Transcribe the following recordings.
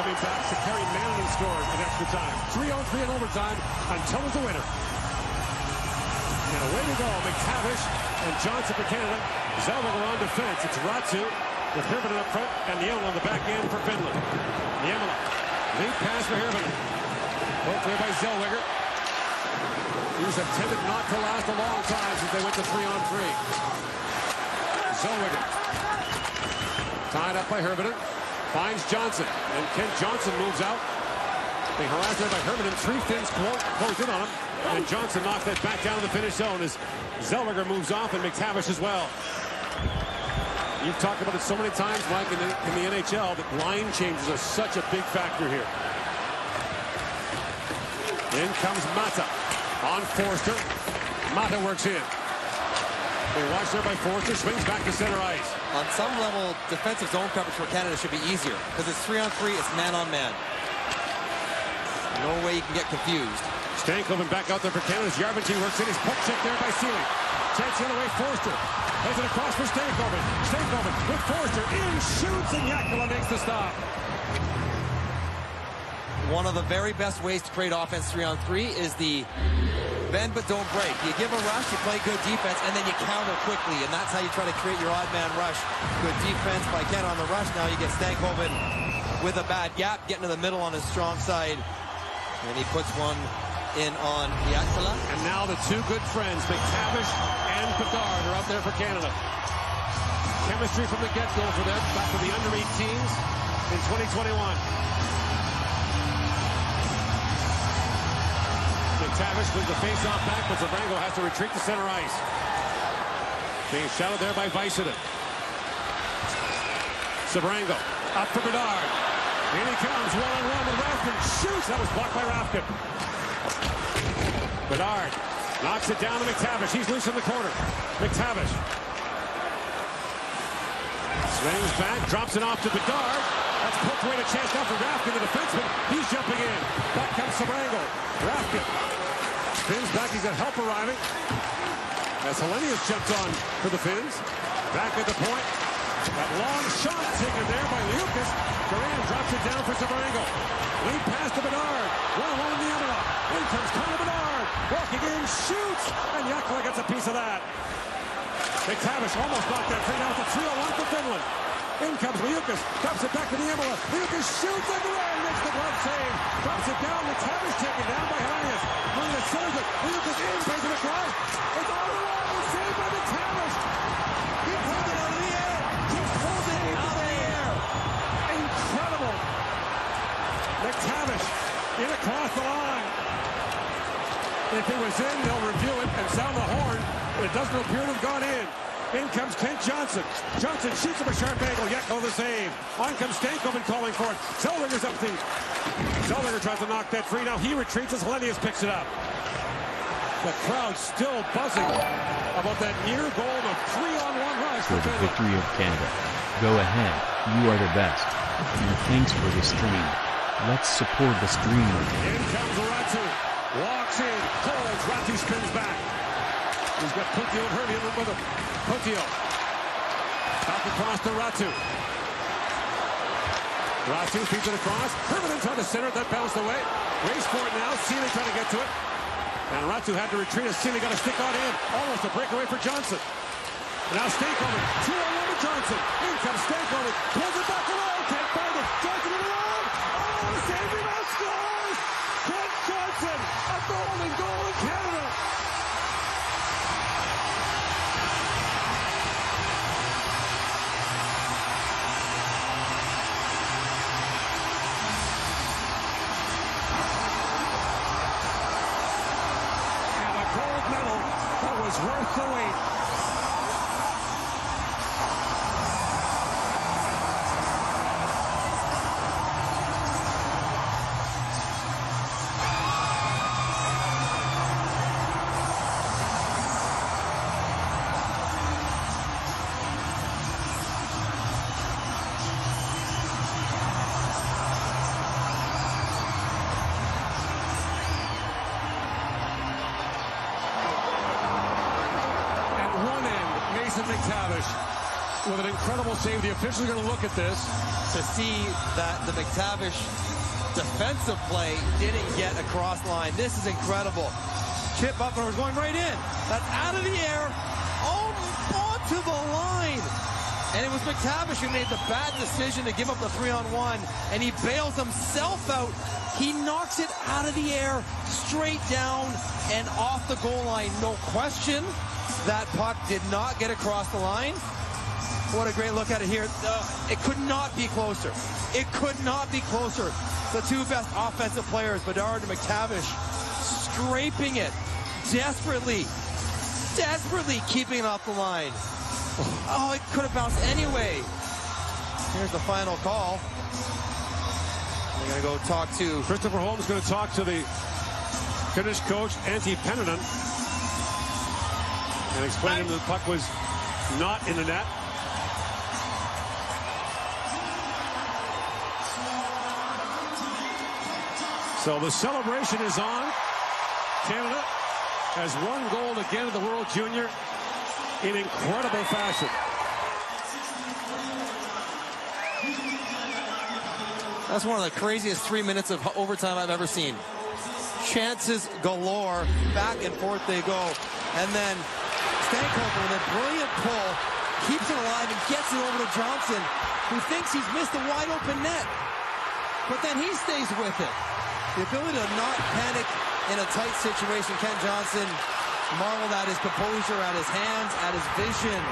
coming back to carry Manning scores in extra time. 3-on-3 in overtime until there's a winner. And away we go. McTavish and Johnson for Canada. Zellweger on defense. It's Ratu with Hirvonen up front and Niemela on the back end for Finland. Niemela. Lead pass for Hirvonen. Poked away by Zellweger. He's intended not to last a long time since they went to 3-on-3. Zellweger. Tied up by Hirvonen. Finds Johnson. And Kent Johnson moves out. Being harassed there by Hirvonen. Three Finns closed in on him. And Johnson knocked that back down in the finish zone as Zellweger moves off and McTavish as well. You've talked about it so many times, Mike, in the NHL, that line changes are such a big factor here. In comes Mata on Forster. Mata works in. They watch there by Forster, swings back to center ice. On some level, defensive zone coverage for Canada should be easier because it's 3-on-3, it's man-on-man. No way you can get confused. Stankoven back out there for Canada. Järventie works in his puck check there by Sealy. Chance the other way, Forster. Heads it across for Stankoven. Stankoven with Forster in, shoots, and Jakula makes the stop. One of the very best ways to create offense 3-on-3 is the bend but don't break. You give a rush, you play good defense, and then you counter quickly, and that's how you try to create your odd man rush. Good defense by Kent on the rush. Now you get Stankoven with a bad gap, getting to the middle on his strong side, and he puts one in on Jakula. And now the two good friends, McTavish and Bedard, are out there for Canada. Chemistry from the get-go for them, back to the under-18s in 2021. McTavish wins the face-off back, but Zabrango has to retreat to center ice. Being shouted there by Väisänen. Zabrango up for Bedard. In he comes, one-on-one with Rafkin. Shoots! That was blocked by Rafkin. Bedard knocks it down to McTavish. He's loose in the corner. McTavish swings back, drops it off to Bedard. That's poked away, a chance now for Rafkin, the defenseman. He's jumping in. Back comes Zabrango. Rafkin spins back. He's got help arriving. As Helenius jumped on for the Finns. Back at the point. That long shot taken there by Liukas. Duran drops it down for Zabrango. Lead pass to Bedard. One-on-one in the envelope. In comes Connor Bedard. Walking in, shoots. And Jakula gets a piece of that. McTavish almost knocked that free. Now it's a 3-on-1 for Finland. In comes Liukas. Drops it back to the envelope. Liukas shoots and Duran makes the glove save. Drops it down. McTavish taken down by Helenius. Helenius saves it. Liukas in, plays it across. It's all the way. It's saved by McTavish. He pulled it out of the air. He pulled it out of the air. Incredible. McTavish in across the line. If it was in, they'll review it and sound the horn. But it doesn't appear to have gone in. In comes Kent Johnson. Johnson shoots him a sharp angle. Jakula the save. On comes Stankoven calling for it. Zellweger's up the. Zellweger tries to knock that free. Now he retreats as Helenius picks it up. The crowd still buzzing about that near goal of 3-on-1 rush for the victory of Canada. Go ahead, you are the best. And thanks for the stream. Let's support the streamer. In comes Ratu. Walks in. Holds. Ratu spins back. He's got Puntio and Hervey with him. Puntio. Back across to Ratu. Ratu feeds it across. Hervey trying to center it. That bounced away. Race for it now. Sealy trying to get to it. And Ratu had to retreat as Sealy got a stick on in. Almost a breakaway for Johnson. Now Stankoven. 2-on-1 with Johnson. In comes Stankoven. Pulls it back away. Can't find it. Johnson in the line. Oh, save him out. Scores! Kent Johnson. A golden goal in Canada. Was worth the wait. McTavish with an incredible save. The officials are going to look at this. To see that the McTavish defensive play didn't get across line. This is incredible. Chip up and was going right in. That's out of the air. Oh, onto the line. And it was McTavish who made the bad decision to give up the 3-on-1, and he bails himself out. He knocks it out of the air, straight down and off the goal line. No question, that puck did not get across the line. What a great look at it here. It could not be closer. It could not be closer. The two best offensive players, Bedard and McTavish, scraping it, desperately keeping it off the line. Oh, it could have bounced anyway. Here's the final call. They're going to go talk to... Christopher Holmes going to talk to the Finnish coach, Antti Pennanen, and explain to him the puck was not in the net. So the celebration is on. Canada has won gold again at the World Junior in incredible fashion. That's one of the craziest 3 minutes of overtime I've ever seen. Chances galore, back and forth they go. And then Stankoven with a brilliant pull, keeps it alive and gets it over to Johnson, who thinks he's missed a wide open net. But then he stays with it. The ability to not panic in a tight situation. Ken Johnson marveled at his composure, at his hands, at his vision.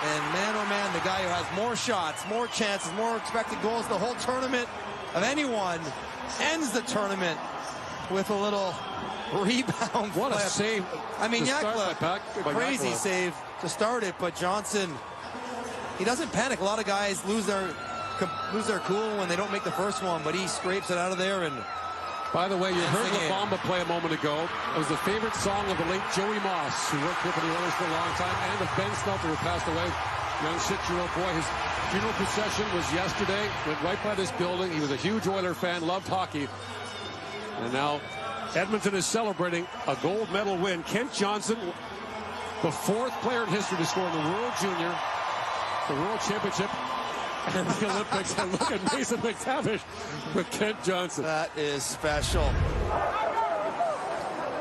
And man, oh man, the guy who has more shots, more chances, more expected goals the whole tournament of anyone ends the tournament with a little rebound. What a save. I mean, Yakla, crazy save to start it, but Johnson, he doesn't panic. A lot of guys lose their cool when they don't make the first one, but he scrapes it out of there. And by the way, you heard the Bomba play a moment ago. It was the favorite song of the late Joey Moss, who worked with the Oilers for a long time, and of Ben Stelter, who passed away, young 6-year-old boy. His funeral procession was yesterday, went right by this building. He was a huge Oiler fan, loved hockey. And now Edmonton is celebrating a gold medal win. Kent Johnson, the fourth player in history to score in the World Junior, the World Championship, and the Olympics. And look at Mason McTavish with Kent Johnson. That is special.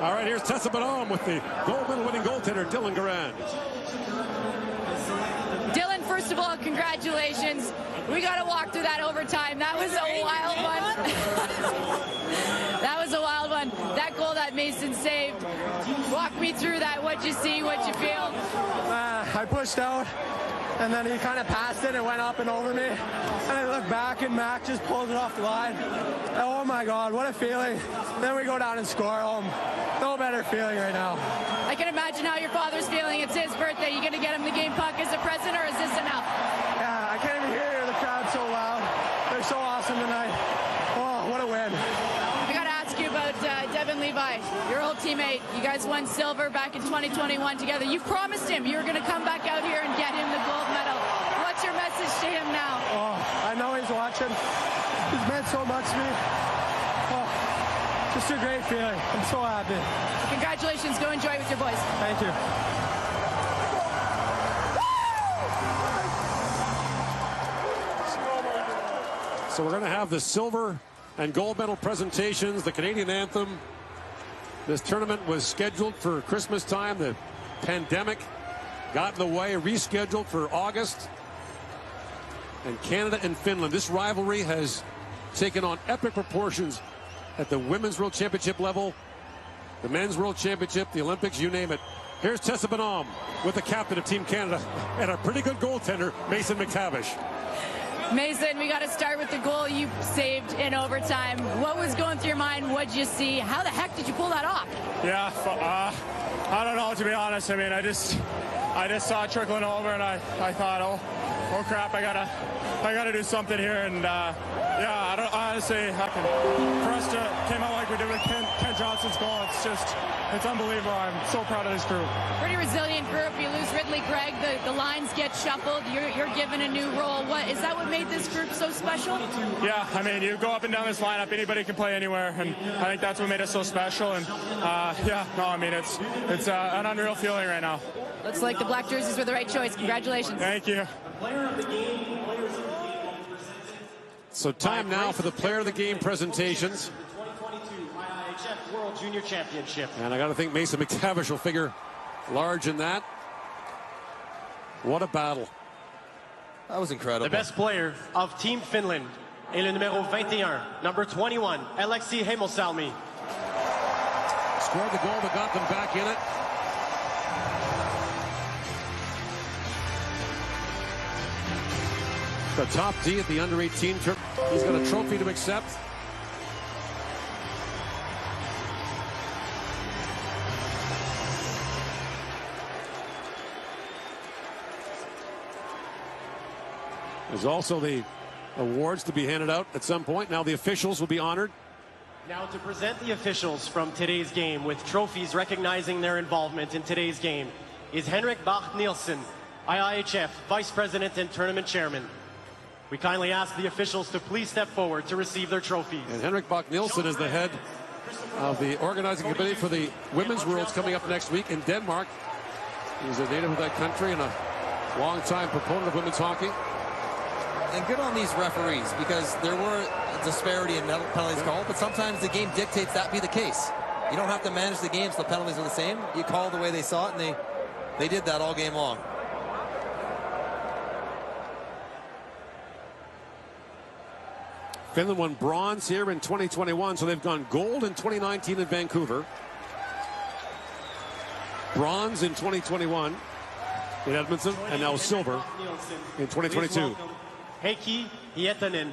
All right, here's Tessa Bonhomme with the gold medal winning goaltender, Dylan Garand. Dylan, first of all, congratulations. We got to walk through that overtime. That was a wild one. That was a wild one. That goal that Mason saved. Walk me through that. What'd you see? What'd you feel? I pushed out, and then he kind of passed it and went up and over me. And I looked back, and Mac just pulled it off the line. Oh, my God, what a feeling. Then we go down and score. No better feeling right now. I can imagine how your father's feeling. It's his birthday. You going to get him the game puck as a present, or is this enough? Yeah, I can't even hear the crowd so loud. They're so awesome tonight. Oh, what a win. I got to ask you about Devin Levi, your old teammate. You guys won silver back in 2021 together. You promised him you were going to come back out here and get him the gold medal. What's your message to him now? Oh, I know he's watching. He's meant so much to me. Oh, just a great feeling. I'm so happy. Congratulations. Go enjoy it with your boys. Thank you. So we're going to have the silver and gold medal presentations, the Canadian anthem. This tournament was scheduled for Christmas time. The pandemic got in the way, rescheduled for August. And Canada and Finland, this rivalry has taken on epic proportions at the Women's World Championship level, the Men's World Championship, the Olympics, you name it. Here's Tessa Bonhomme with the captain of Team Canada and a pretty good goaltender, Mason McTavish. Mason, we got to start with the goal you saved in overtime. What was going through your mind? What'd you see? How the heck did you pull that off? Yeah, I don't know, to be honest. I mean, I just saw it trickling over, and I thought, oh crap, I gotta do something here. And yeah, I don't honestly. For us to came out like we did with Ken Johnson's goal, it's unbelievable. I'm so proud of this group. Pretty resilient group. You lose Ridley Gregg, the lines get shuffled. You're given a new role. Is that what made this group so special? Yeah, I mean, you go up and down this lineup, anybody can play anywhere, and I think that's what made us so special. And yeah, no, I mean, it's an unreal feeling right now. Looks like the black jerseys were the right choice. Congratulations. Thank you. So time now for the player of the game presentations. 2022 IIHF World Junior Championship. And I got to think Mason McTavish will figure large in that. What a battle. That was incredible. The best player of Team Finland est le numéro 21, number 21, Alexi Heimosalmi. Scored the goal that got them back in it. The top D at the under-18 tournament. He's got a trophy to accept. There's also the awards to be handed out at some point. Now the officials will be honored. Now to present the officials from today's game with trophies recognizing their involvement in today's game is Henrik Bach-Nielsen, IIHF Vice President and Tournament Chairman. We kindly ask the officials to please step forward to receive their trophies. And Henrik Bach-Nielsen is the head of the organizing committee for the Women's Worlds coming up next week in Denmark. He's a native of that country and a long-time proponent of women's hockey. And good on these referees, because there were a disparity in penalties called, but sometimes the game dictates that be the case. You don't have to manage the game so the penalties are the same. You call the way they saw it, and they did that all game long. Finland won bronze here in 2021, so they've gone gold in 2019 in Vancouver. Bronze in 2021 in Edmonton, and now silver in 2022. Heikki Hietanen,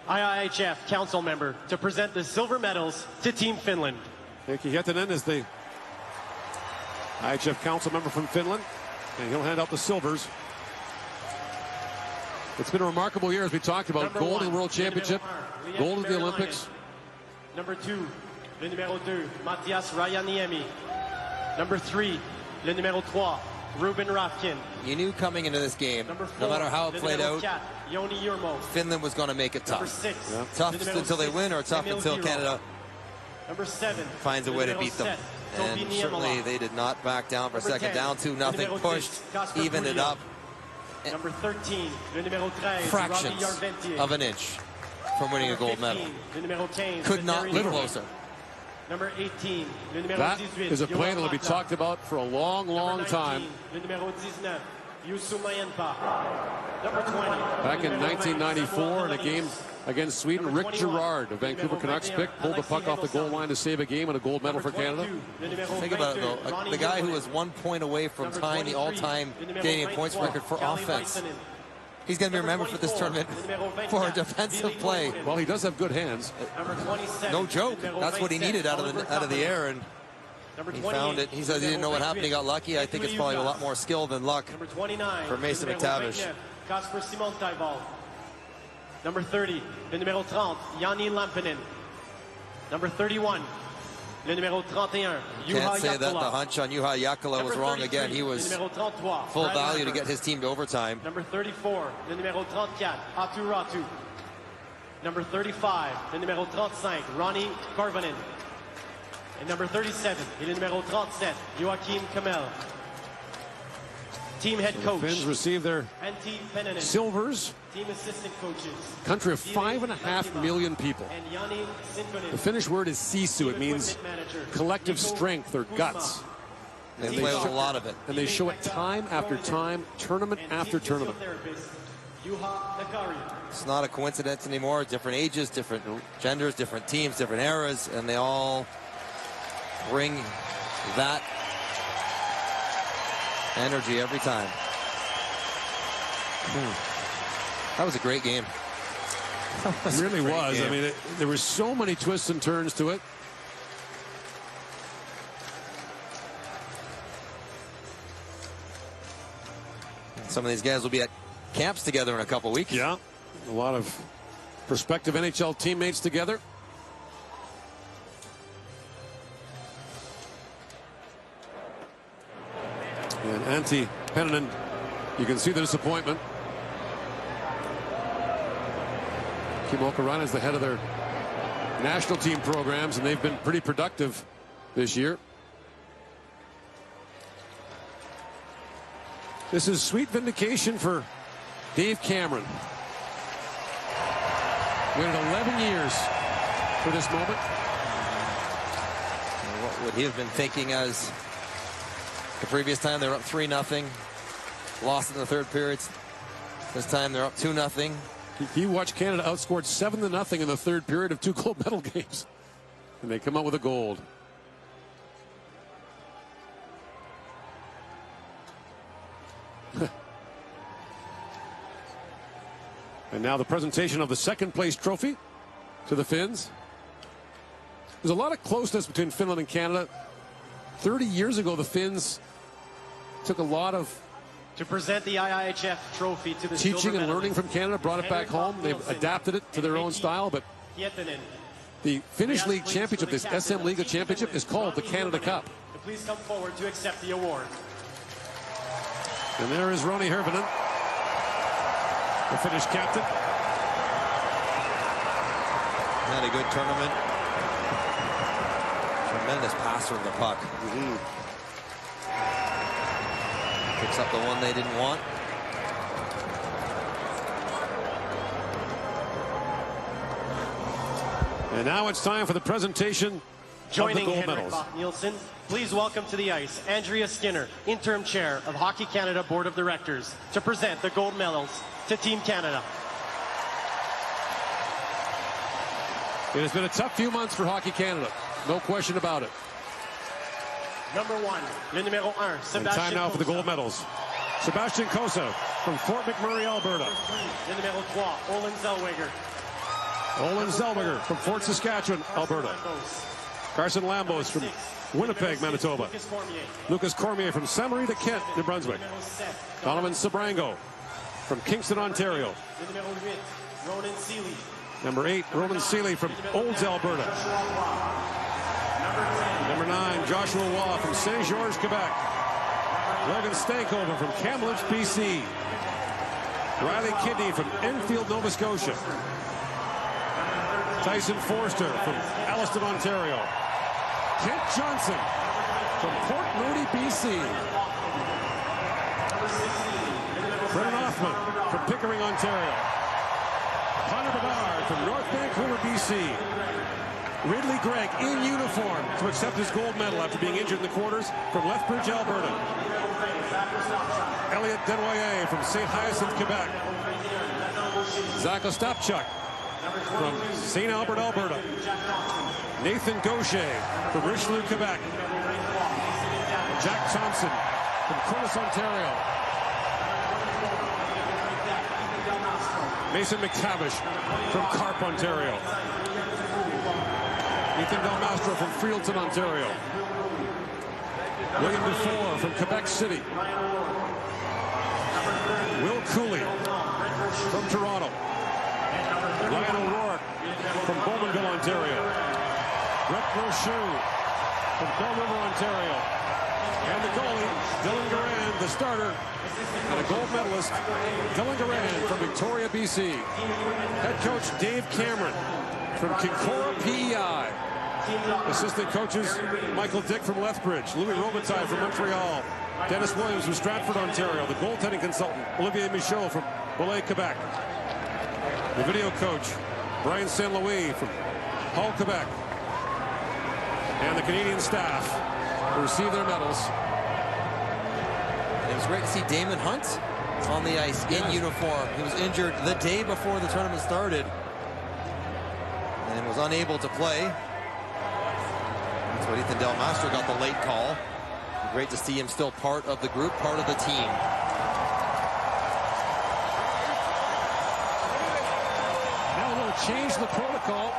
IIHF Council Member, to present the silver medals to Team Finland. Heikki Hietanen is the IIHF Council Member from Finland, and he'll hand out the silvers. It's been a remarkable year, as we talked about. Number gold in one, the World Championship, gold in the Olympics. Number 2, le numéro 2, Matias Rajaniemi. Number 3, le numéro 3, Ruben Rafkin. You knew coming into this game, Number 4, no matter how it played out, 4, Joni Jurmo. Finland was going to make it Number tough. 6, Tough until they win, or tough Emil until Giro. Canada Number 7, finds a way to beat them. And Topi certainly Niemela. they did not back down for a Number second. 10, Down 2-0, numero pushed, 10, Casper evened it Murillo. up. Number 13, le numéro 13, Fractions Robbie Yarventier. of an inch from winning a gold medal. 15, le numéro 15, Could not be Terry closer. Number 18, le numéro That 18, is a play that will be Johan talked about for a long, long Number time. 19, le numéro 19, Youssou Mayenpa. Number 20. Back in le numéro 1994 in a 20, game against Sweden, Number Rick 21, Girard of Vancouver numéro Canucks 21, pick, pulled the puck off the goal line to save a game and a gold medal for Canada. 22, le numéro Think about it, 22, though. Ronnie The guy who Hiltunen. was 1 point away from Number tying the 23, all-time le numéro Canadian points 23, record for Kalle offense. Väisänen. He's going to be Number remembered for this 24, tournament le numéro 24, for a defensive Billy play. Gordon. Well, he does have good hands. Number 27, No joke. le numéro That's what he 27, needed out of Oliver the air, and Number he 28, found it. He says he didn't know what happened. He got lucky. I think it's probably a lot more skill than luck. Number 29, for Mason le numéro McTavish. 29, Kasper Simon Taibal. Number 30, le numéro 30, Jani Lampinen. Number 31, le numéro 31, Juha Can't say that the Jatkola. hunch on Juha Jatkola was Number wrong 33, again. He le was numéro 33, full Brad value to Lambert. get his team to overtime. Number 34, le numéro 34, Atu Ratu. Number 35, le numéro 35, Ronnie Karvanen. And number 37, et le numéro 37, Joachim Kamel. Team head The coach, Finns receive their Antti Pennanen. silvers. Team assistant coaches, Country of Ville 5.5 Lehtimaa million people. and Jani Sinkonen. The Finnish word is sisu. It means collective strength or guts. They And play they with a show- lot of it. And they show it time after time, tournament after tournament. It's not a coincidence anymore. Different ages, different genders, different teams, different eras, and they all bring that energy every time. That was a great game. It really was. game. I mean, there were so many twists and turns to it. Some of these guys will be at camps together in a couple weeks. Yeah, a lot of prospective NHL teammates together. And Antti Pennanen, you can see the disappointment. Kimmo Okarainen is the head of their national team programs, and they've been pretty productive this year. This is sweet vindication for Dave Cameron. Waited 11 years for this moment. What would he have been thinking as the previous time they were up 3-0, lost in the third period? This time they're up 2-0. He watched Canada outscored 7-0 in the third period of 2 gold medal games, and they come out with a gold. And now the presentation of the second place trophy to the Finns. There's a lot of closeness between Finland and Canada. 30 years ago, the Finns took a lot of to present the IIHF trophy to the teaching and learning from Canada, brought it back home. They've adapted it to their own style, but the Finnish League Championship, this SM Liiga Championship, is called the Canada Cup. Please come forward to accept the award. And there is Roni Hirvonen, the Finnish captain. Had a good tournament. Tremendous passer of the puck. Picks up the one they didn't want. And now it's time for the presentation Joining of the gold Henrik medals. Nielsen, please welcome to the ice Andrea Skinner, interim chair of Hockey Canada Board of Directors, to present the gold medals to Team Canada. It has been a tough few months for Hockey Canada. No question about it. Number 1, le numéro 1, And Sebastian time now for the gold medals. Sebastian Kosa from Fort McMurray, Alberta. Le numéro 3, Olin Zellweger. Olin Zellweger from Fort Saskatchewan, Alberta. Carson Lambos from Winnipeg, Manitoba. Lucas Cormier from Saint Marie de Kent, New Brunswick. Donovan Sabrango from Kingston, Ontario. Le numéro 8, Ronan Seeley. Number 8, Roman Seeley from Olds, Alberta. Number 9, Joshua Waugh from Saint Georges, Quebec. Logan Stankoven from Kamloops, BC. Riley Kidney from Enfield, Nova Scotia. Tyson Forster from Alliston, Ontario. Kent Johnson from Port Moody, BC. Brennan Hoffman from Pickering, Ontario. Connor Bedard from North Vancouver, BC. Ridley Gregg in uniform to accept his gold medal after being injured in the quarters from Lethbridge, Alberta. Elliot Denoyer from St. Hyacinthe, Quebec. Zach Ostapchuk from St. Albert, Alberta. Nathan Gaucher from Richelieu, Quebec. Jack Thompson from Courtice, Ontario. Mason McTavish from Carp, Ontario. Ethan Del Mastro from Freelton, Ontario. William Dufour from Quebec City. Will Cooley from Toronto. Ryan O'Rourke from Bowmanville, Ontario. Brett Brochu from Bell River, Ontario. And the goalie, Dylan Garand, the starter, and a gold medalist, Dylan Garand from Victoria, BC. Head coach Dave Cameron from Kinkora, PEI. Assistant coaches Michael Dick from Lethbridge, Louis Robitaille from Montreal, Dennis Williams from Stratford, Ontario, the goaltending consultant Olivier Michaud from Boulay, Quebec. The video coach, Brian St. Louis from Hull, Quebec. And the Canadian staff who receive their medals. It was great to see Damon Hunt on the ice in uniform. He was injured the day before the tournament started and was unable to play. That's what Ethan Del Mastro got the late call. Great to see him still part of the group, part of the team. Now they'll change the protocol.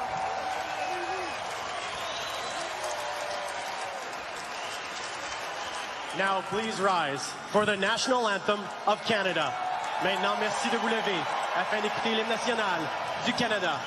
Now please rise for the national anthem of Canada. Maintenant, merci de vous lever afin d'écouter l'hymne national du Canada.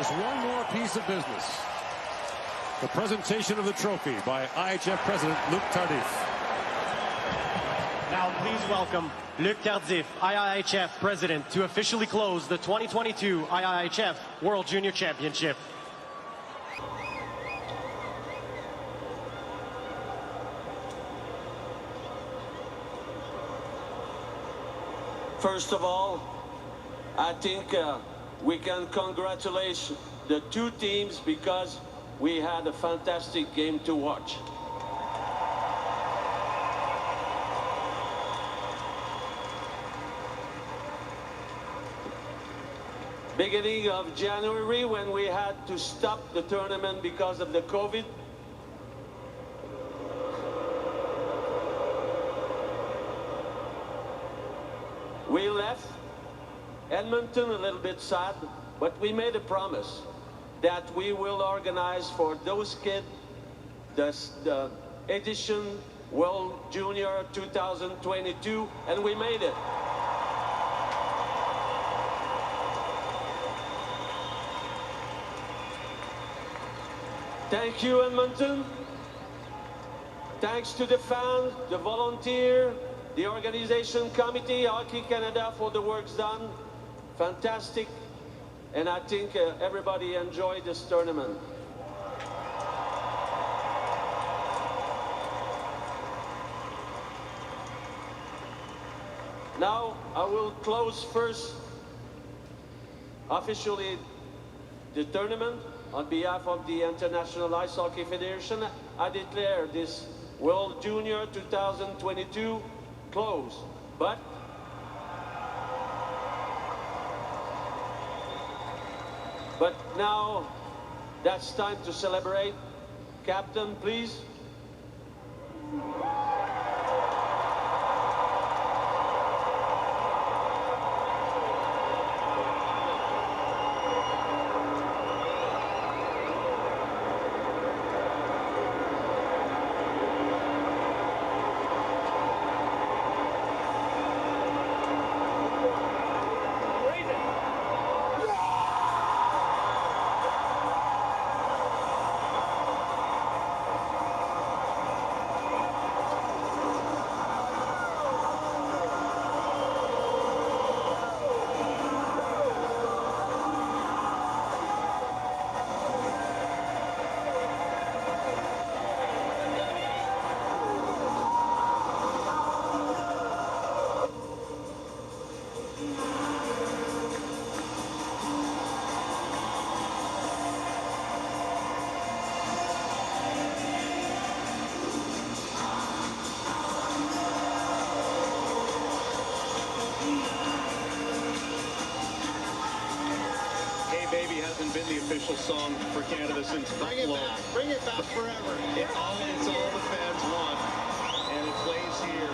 There's one more piece of business. The presentation of the trophy by IIHF President Luc Tardif. Now please welcome Luc Tardif, IIHF President, to officially close the 2022 IIHF World Junior Championship. First of all, I think we can congratulate the two teams because we had a fantastic game to watch. Beginning of January, when we had to stop the tournament because of the COVID, we left Edmonton a little bit sad, but we made a promise that we will organize for those kids the edition World Junior 2022, and we made it. Thank you, Edmonton. Thanks to the fans, the volunteer, the organization committee, Hockey Canada for the works done. Fantastic. And I think everybody enjoyed this tournament. Now I will close first officially the tournament. On behalf of the International Ice Hockey Federation, I declare this World Junior 2022 closed. But now that's time to celebrate. Captain, please. Been the official song for Canada since Buffalo. Bring it back forever. It's all the fans want, and it plays here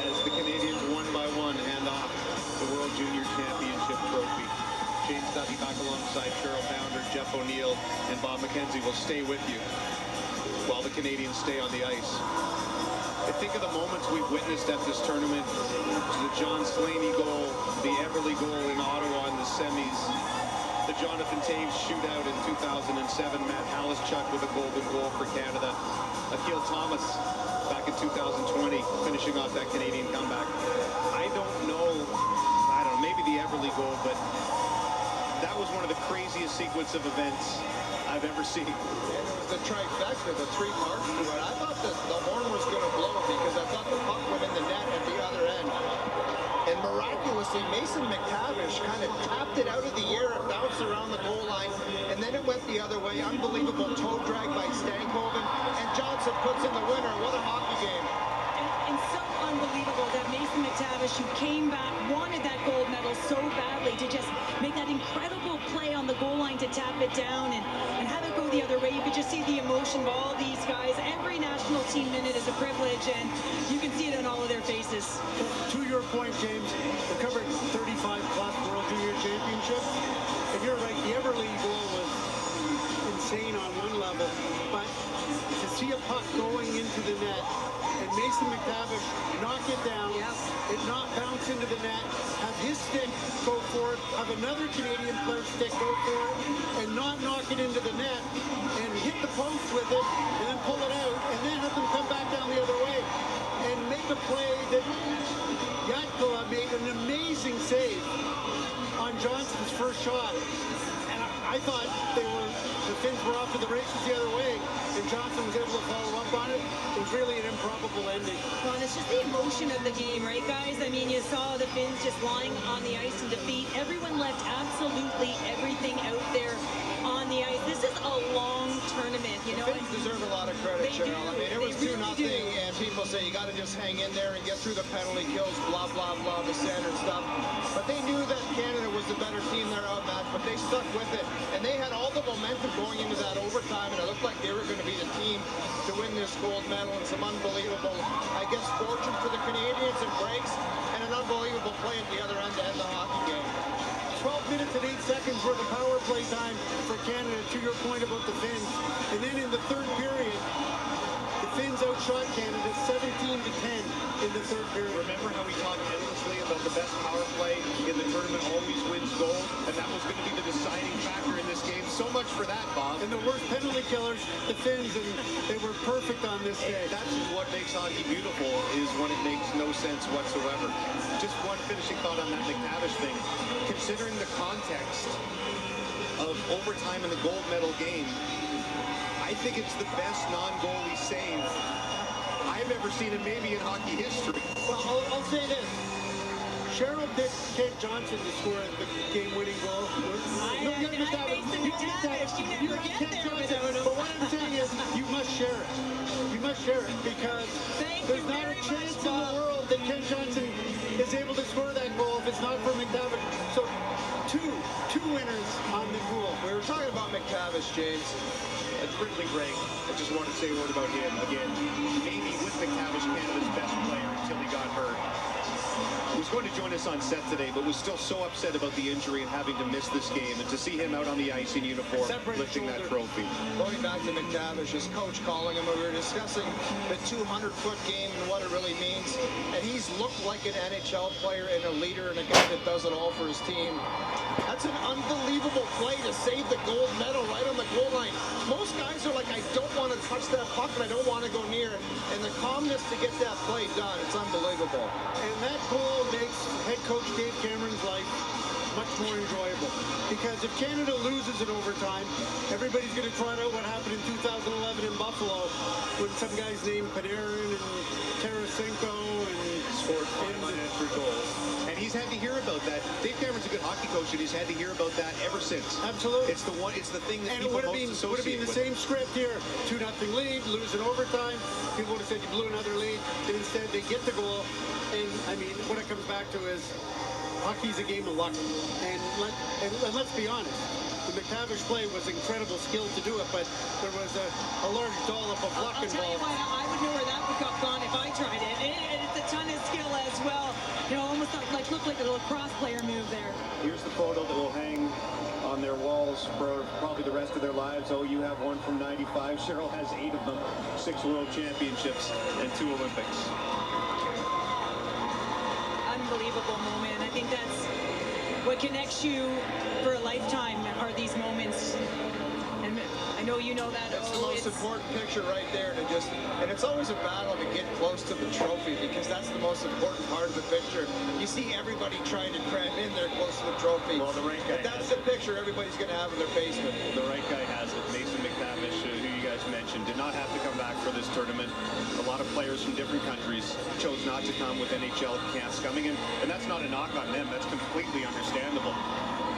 as the Canadians one by one hand off the World Junior Championship trophy. James Dudley back alongside Cheryl Pounder, Jeff O'Neill, and Bob McKenzie will stay with you while the Canadians stay on the ice. I think of the moments we've witnessed at this tournament, the John Slaney goal, the Everly goal in Ottawa in the semis, the Jonathan Taves shootout in 2007, Matt Halischuk with a golden goal for Canada, Akil Thomas back in 2020, finishing off that Canadian comeback. I don't know, maybe the Everly goal, but that was one of the craziest sequence of events I've ever seen. And it was the trifecta, the three marks to it. I thought that the horn was going to blow because I thought the puck went in the net at the other end. And miraculously, Mason McTavish kind of tapped it out of the air and bounced around the goal line, and then it went the other way. Unbelievable toe drag by Stankoven, and Johnson puts in the winner. What a hockey game. And so unbelievable that Mason McTavish, who came back, wanted that gold medal so badly, to just make that incredible play on the goal line to tap it down and have it go the other way. You could just see the emotion of all these guys. Every national team minute is a privilege, and you can see it on all of their faces. To your point, James, we're covering 35-plus World Junior Championship, and you're right, the Everly goal was insane on one level, but to see a puck going into the net and Mason McTavish knock it down, it not bounce into the net, have his stick go for it, have another Canadian player's stick go for it, and not knock it into the net, and hit the post with it, and then pull it out, and then have them come back down the other way, and make a play that Jatkala made an amazing save on Johnson's first shot. And I thought the Finns were off to the races the other way, and Johnson was able to follow up on it. It was really an improbable ending. Well, and it's just the emotion of the game, right, guys? I mean, you saw the Finns just lying on the ice in defeat. Everyone left absolutely everything out there on the ice. This is a long tournament, you know. The Finns deserve a lot of credit, Cheryl. I mean, it was 2-0, and people say you got to just hang in there and get through the penalty kills, blah, blah, blah, the standard stuff. But they knew that Canada was the better team there outmatched, but they stuck with it. And they had all the momentum going into that overtime, and it looked like they were going to be the team to win this gold medal, and some unbelievable, I guess, fortune for the Canadians and breaks, and an unbelievable play at the other end to end the hockey game. 12 minutes and 8 seconds worth of power play time for Canada, to your point about the Finns. And then in the third period, the Finns outshot Canada 17-10 in the third period. Remember how we talked endlessly about the best power play in the tournament always wins gold, and that was going to be the deciding factor in this game. So much for that, Bob. And the worst penalty killers, the Finns, and they were perfect on this day. That's what makes hockey beautiful, is when it makes no sense whatsoever. Just one finishing thought on that McTavish thing. Considering the context of overtime in the gold medal game, I think it's the best non-goalie save I've ever seen, and maybe in hockey history. Well, I'll say this. Cheryl picked Kent Johnson to score the game-winning goal. I Mason McTavish. You never get there without him. But what I'm saying is, you must share it. You must share it, because there's not a chance in the world that Kent Johnson is able to score that goal if it's not for McTavish. So, two winners on the goal. We were talking about McTavish, James. It's Ridley Gregg. I just wanted to say a word about him again. Maybe with McTavish, Canada's best player until he got hurt. He was going to join us on set today, but was still so upset about the injury and having to miss this game. And to see him out on the ice in uniform, lifting that trophy. Going back to McTavish, his coach calling him, we were discussing the 200-foot game and what it really means. And he's looked like an NHL player and a leader and a guy that does it all for his team. That's an unbelievable play to save the gold medal right on the goal line. Most guys are like, I don't want to touch that puck and I don't want to go near it. And the calmness to get that play done, it's unbelievable. And that goal makes head coach Dave Cameron's life much more enjoyable. Because if Canada loses in overtime, everybody's going to trot out what happened in 2011 in Buffalo when some guys named Panarin and Tarasenko and scored 5 unanswered goals. And he's had to hear about that. Dave Cameron's a good hockey coach, and he's had to hear about that ever since. Absolutely. It's the thing that and people it most associate would have been the same script here. 2-0 lead, lose in overtime. People would have said you blew another lead. And instead, they get the goal. And, I mean, what it comes back to is hockey's a game of luck. And let's be honest. The McTavish play was incredible skill to do it, but there was a large dollop of luck involved. I'll tell you what, I would know where that would have gone if I tried it. And it's a ton of skill as well. You know, almost looked like a lacrosse player move there. Here's the photo that will hang on their walls for probably the rest of their lives. Oh, you have one from '95. Cheryl has 8 of them, 6 world championships and 2 Olympics. Unbelievable moment. I think that's what connects you for a lifetime are these moments. And I know you know that. That's the most important picture right there to just, and it's always a battle to get close to the trophy because that's the most important part of the picture. You see everybody trying to cram in there close to the trophy. Well, the right guy. But that's the picture everybody's going to have in their basement. The right guy has it. Mason McTavish, who you guys mentioned, did not have to come back for this tournament. A lot of players from different countries chose not to come with NHL camps coming in, and that's not a knock on them. That's completely understandable.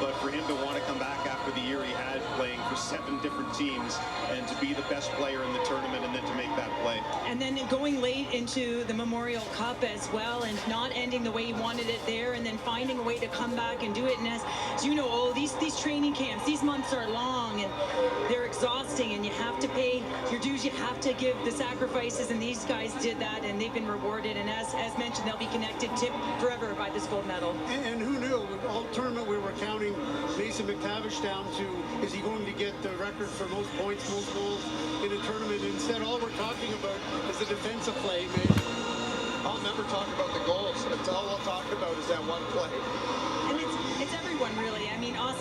But for him to want to come back after the year he had playing for 7 different teams and to be the best player in the tournament and then to make that play. And then going late into the Memorial Cup as well and not ending the way he wanted it there and then finding a way to come back and do it. And as you know, these training camps, these months are long and they're exhausting and you have to pay your dues. You have to give the sacrifices, and these guys did that and they've been rewarded. And as mentioned, they'll be connected forever by this gold medal. And who knew? All tournament we were counting Mason McTavish down to, is he going to get the record for most points, most goals in a tournament? Instead, all we're talking about is the defensive play, man. I'll never talk about the goals. That's all we'll talk about is that one play.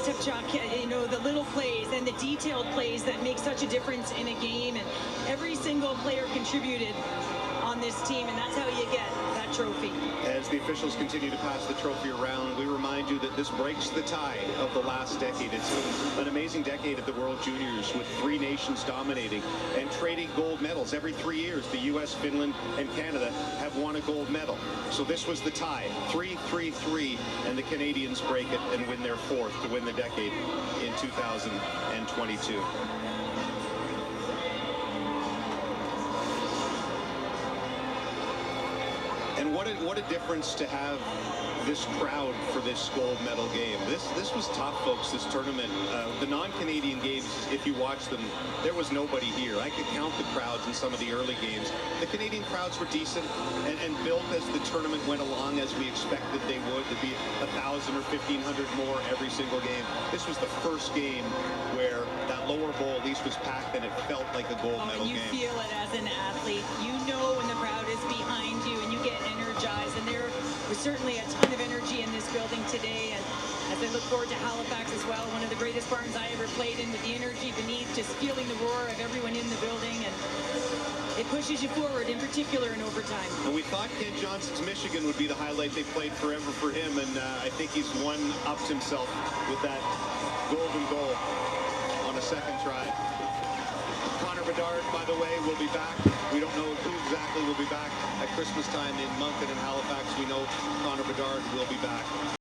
stuff, Chuck. You know, the little plays and the detailed plays that make such a difference in a game, and every single player contributed on this team, and that's how you get that trophy. As the officials continue to pass the trophy around, we remind you that this breaks the tie of the last decade. It's been an amazing decade at the World Juniors with 3 nations dominating and trading gold medals. Every 3 years, the U.S., Finland, and Canada have won a gold medal. So this was the tie, 3-3-3, and the Canadians break it and win their 4th to win the decade in 2022. And what a difference to have this crowd for this gold medal game. This was tough, folks, this tournament. The non-Canadian games, if you watch them, there was nobody here. I could count the crowds in some of the early games. The Canadian crowds were decent and built as the tournament went along, as we expected they would. There'd be 1,000 or 1,500 more every single game. This was the first game where that lower bowl at least was packed and it felt like a gold medal game. You feel it as an athlete. You know when the crowd is behind you and you get energized, and there was certainly a ton of energy in this building today. And as I look forward to Halifax as well, one of the greatest barns I ever played in, with the energy beneath, just feeling the roar of everyone in the building, and it pushes you forward, in particular in overtime. And we thought Ken Johnson's Michigan would be the highlight. They played forever for him, and I think he's one-upped himself with that golden goal on a second try. Connor Bedard, by the way, will be back. We don't know who exactly will be back at Christmas time in Moncton and Halifax. We know Connor Bedard will be back.